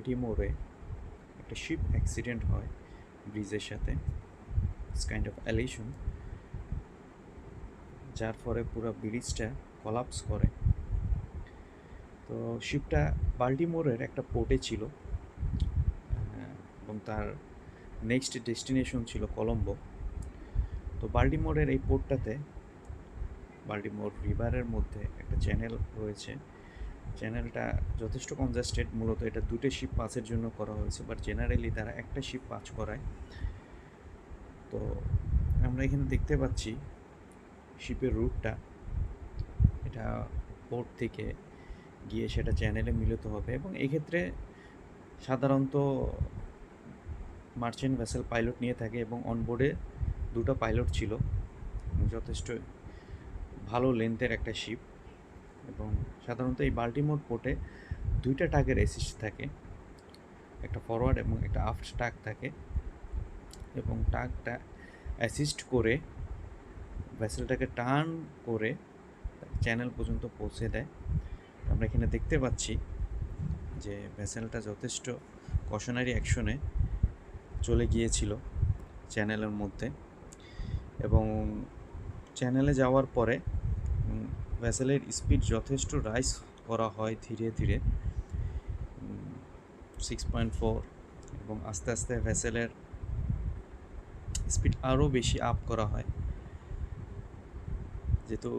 বাল্টিমোরে একটা sheep accident হয় ব্রিজের সাথে। ইটস কাইন্ড অফ অ্যালিশন, যার ফলে পুরো ব্রিজটা কলাপস করে। তো শিপটা বাল্টিমোরের একটা পোর্টে ছিল এবং তার নেক্সট ডেস্টিনেশন ছিল কলম্বো। তো বাল্টিমোরের এই পোর্টটাতে বাল্টিমোর রিভারের মধ্যে একটা চ্যানেল রয়েছে। চ্যানেলটা যথেষ্ট কনজাস্টেড, মূলত এটা দুটো শিপ পাসের জন্য করা হয়েছে, বাট জেনারেলি তারা একটা শিপ পাস করায়। তো আমরা এখানে দেখতে পাচ্ছি শিপের রুটটা, এটা পোর্ট থেকে গিয়ে সেটা চ্যানেলে মিলিত হবে এবং এক্ষেত্রে সাধারণত মার্চেন্ট ভেসেল পাইলট নিয়ে থাকে এবং অনবোর্ডে দুটো পাইলট ছিল। যথেষ্ট ভালো লেন্থের একটা শিপ এবং সাধারণত এই বাল্টিমোর পোর্টে দুইটা টাগের অ্যাসিস্ট থাকে, একটা ফরওয়ার্ড এবং একটা আফট টাগ থাকে এবং টাগটা অ্যাসিস্ট করে ভেসেলটাকে টার্ন করে চ্যানেল পর্যন্ত পৌঁছে দেয়। আমরা এখানে দেখতে পাচ্ছি যে ভেসেলটা যথেষ্ট কশনারি অ্যাকশনে চলে গিয়েছিল চ্যানেলের মধ্যে এবং চ্যানেলে যাওয়ার পরে ভেসেলের স্পিড যথেষ্ট রাইজ করা হয় ধীরে ধীরে 6.4 এবং আস্তে আস্তে ভেসেলের স্পিড আরও বেশি আপ করা হয়, যেহেতু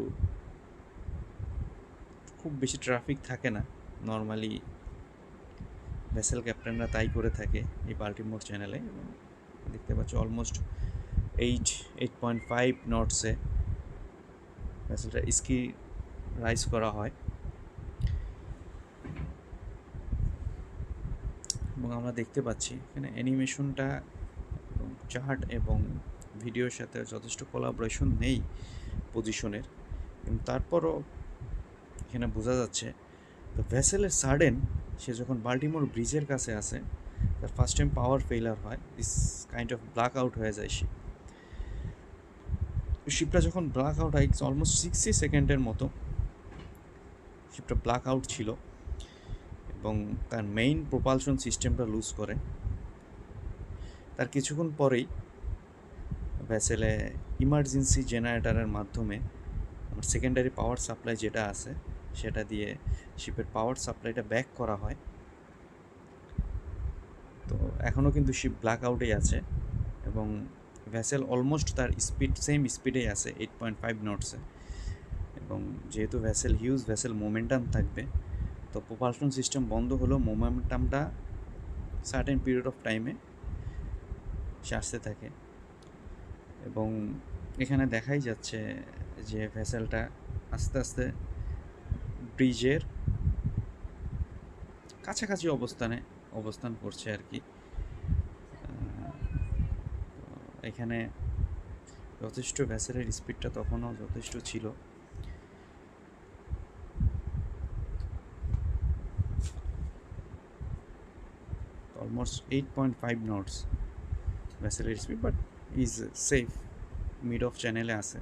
খুব বেশি ট্রাফিক থাকে না। নর্মালি ভেসেল ক্যাপ্টেনরা তাই করে থাকে এই বাল্টিমোর চ্যানেলে। এবং দেখতে পাচ্ছি অলমোস্ট 8.5 নটসে ভেসেলটা স্কি রাইজ করা হয় এবং আমরা দেখতে পাচ্ছি এখানে অ্যানিমেশনটা এবং চার্ট এবং ভিডিওর সাথে যথেষ্ট কোলাবোরেশন নেই পজিশনের, কিন্তু তারপরও এখানে বোঝা যাচ্ছে তো ভেসেলের সাডেন সে যখন বাল্টিমোর ব্রিজের কাছে আসে, তার ফার্স্ট টাইম পাওয়ার ফেইলার হয়, this kind of black out হয়ে যায় শিপটা যখন ব্ল্যাক আউট হয় অলমোস্ট 60 সেকেন্ডের মতো শিপটা ব্ল্যাক আউট ছিল এবং তার মেইন প্রোপালশন সিস্টেমটা লুজ করে। তার কিছুক্ষণ পরেই ভেসেলে ইমার্জেন্সি জেনারেটরের মাধ্যমে আমার সেকেন্ডারি পাওয়ার সাপ্লাই যেটা আছে সেটা দিয়ে শিপের পাওয়ার সাপ্লাইটা ব্যাক করা হয়। তো এখনও কিন্তু শিপ ব্ল্যাক আউটেই আছে এবং ভেসেল অলমোস্ট তার স্পিড সেম স্পিডেই আছে 8.5 নটসে এবং যেহেতু ভেসেল হিউজ ভেসেল মোমেন্টাম থাকবে, তো প্রোপালশন সিস্টেম বন্ধ হলেও মোমেন্টামটা সার্টেন পিরিয়ড অফ টাইমে সে আসতে থাকে এবং এখানে দেখাই যাচ্ছে যে ভেসেলটা আস্তে আস্তে ব্রিজের কাছাকাছি অবস্থান করছে আর কি। এখানে যথেষ্ট ভেসেলের স্পিডটা তখনও যথেষ্ট ছিল। অলমোস্ট 8.5 নটস ভেসেলের speed, but is safe, mid of চ্যানেলে আছে।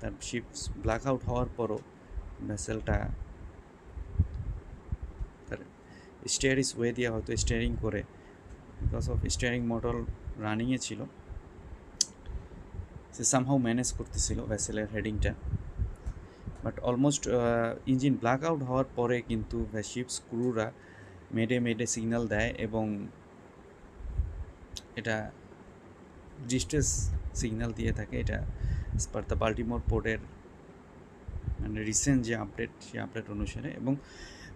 তার শিপ ব্ল্যাক আউট হওয়ার পরও ভেসেলটা তার স্টিয়ারিস ওয়ে দিয়ে হয়তো স্টিয়ারিং করে, বিকজ অফ স্টিয়ারিং মোটর রানিংয়ে ছিল, সে সামহাউ ম্যানেজ করতেছিল ভেসেলের হেডিংটা। But almost engine black out হওয়ার পরে কিন্তু শিপস ক্রুরা মেডে সিগন্যাল দেয় এবং এটা ডিস্ট্রেস সিগন্যাল দিয়ে থাকে। এটা পার দ্য বাল্টিমোর পোর্টের মানে রিসেন্ট যে আপডেট, সেই আপডেট অনুসারে। এবং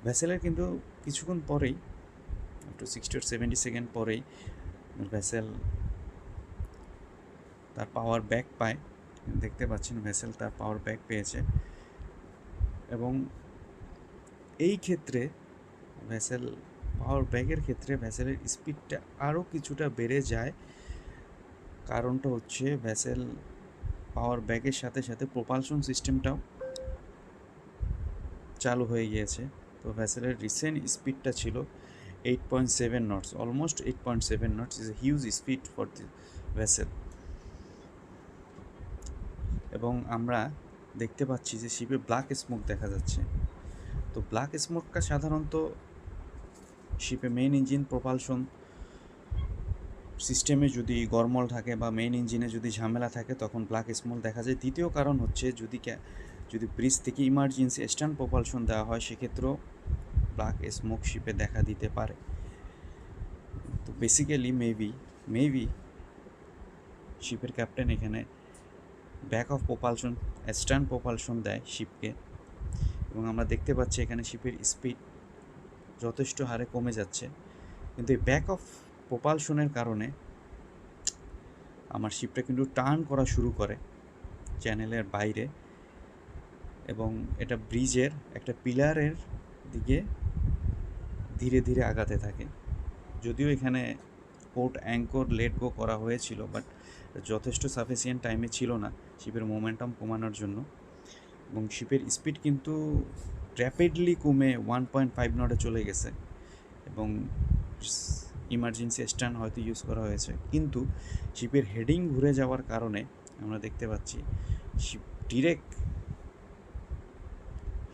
ভেসেলের কিন্তু কিছুক্ষণ পরেই, আফটার 60 or 70 সেকেন্ড পরেই ভেসেল তার পাওয়ার ব্যাক পায়। দেখতে পাচ্ছেন ভেসেল তার পাওয়ার ব্যাক পেয়েছে এবং এই ক্ষেত্রে ভেসেল পাওয়ার ব্যাকের ক্ষেত্রে ভেসেলের স্পিডটা আরও কিছুটা বেড়ে যায়। কারণটা হচ্ছে ভেসেল পাওয়ার ব্যাকের সাথে সাথে প্রোপালশন সিস্টেমটাও চালু হয়ে গিয়েছে। তো ভেসেলের রিসেন্ট স্পিডটা ছিল 8.7 knots, almost 8.7 knots is a huge speed for the vessel. এবং আমরা দেখতে পাচ্ছি যে শিপে ব্ল্যাক স্মোক দেখা যাচ্ছে। তো ব্ল্যাক স্মোকটা সাধারণত শিপে মেইন ইঞ্জিন প্রপালশন সিস্টেমে যদি গরমল থাকে বা মেইন ইঞ্জিনে যদি ঝামেলা থাকে তখন ব্ল্যাক স্মোক দেখা যায়। দ্বিতীয় কারণ হচ্ছে যদি ব্রিজ থেকে ইমার্জেন্সি স্ট্যান্ড প্রপালশন দেওয়া হয় সেক্ষেত্রেও ব্ল্যাক স্মোক শিপে দেখা দিতে পারে। তো বেসিক্যালি মেবি শিপের ক্যাপ্টেন এখানে back of propulsion stand propulsion দেয় শিপকে, এবং আমরা দেখতে পাচ্ছি এখানে শিপের স্পিড যথেষ্ট হারে কমে যাচ্ছে। কিন্তু এই ব্যাক অফ প্রপালশনের কারণে আমার শিপটা কিন্তু টার্ন করা শুরু করে চ্যানেলের বাইরে, এবং এটা ব্রিজের একটা পিলারের দিকে ধীরে ধীরে আগাতে থাকে। যদিও এখানে পোর্ট অ্যাঙ্কর লেট গো করা হয়েছিল, বাট যথেষ্ট সাফিসিয়েন্ট টাইমে ছিল না শিপের মোমেন্টাম কমানোর জন্য, এবং শিপের স্পিড কিন্তু র্যাপিডলি কমে 1.5 নটে চলে গেছে, এবং ইমার্জেন্সি স্ট্যান্ড হয়তো ইউজ করা হয়েছে। কিন্তু শিপের হেডিং ঘুরে যাওয়ার কারণে আমরা দেখতে পাচ্ছি ship direct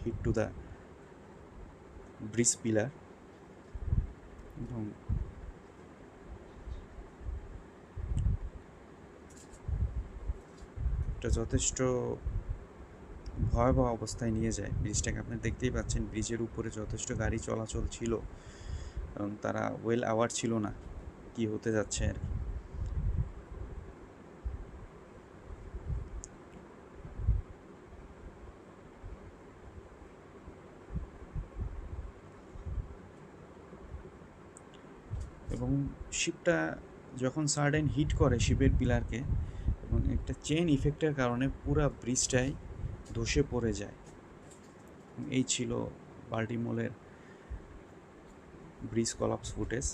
hit to the bridge pillar, এবং এটা যথেষ্ট ভয়াবহ অবস্থায় নিয়ে যায় ব্রিজটাকে। আপনি দেখতেই পাচ্ছেন ব্রিজের উপরে যথেষ্ট গাড়ি চলাচল ছিল, এবং তারা ওয়েল অ্যাওয়ার ছিল না কি হতে যাচ্ছে আর কি। এবং শিপটা যখন সাডেন হিট করে শিপের পিলারকে, এবং একটা চেইন ইফেক্টের কারণে পুরো ব্রিজটাই ধসে পড়ে যায়। এই ছিল বাল্টিমোরের ব্রিজ কলাপস ফুটেজ।